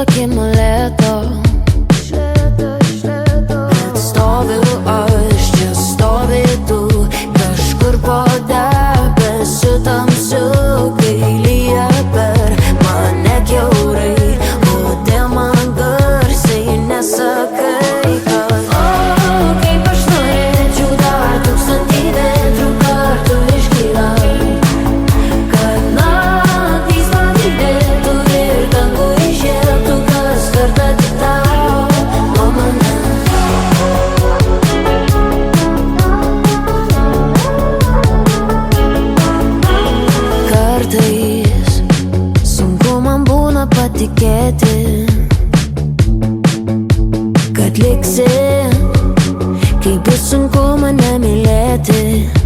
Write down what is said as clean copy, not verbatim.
lakimo lėto. Bet stoviu aš, čia stovi tu, kažkur po debesiu tamsiu, kai lyja per mane kiaurai. Kodėl man garsiai nesakai, kad kaip aš norėčiau dar 1000 vėtrų kartų išgyvent, kad naktys man įdėtų ir dangų išėtų kas kartą tik tau nuo manęs. Kartais sunku man būna patikėti, kad liksi, kai bus sunku mane mylėti.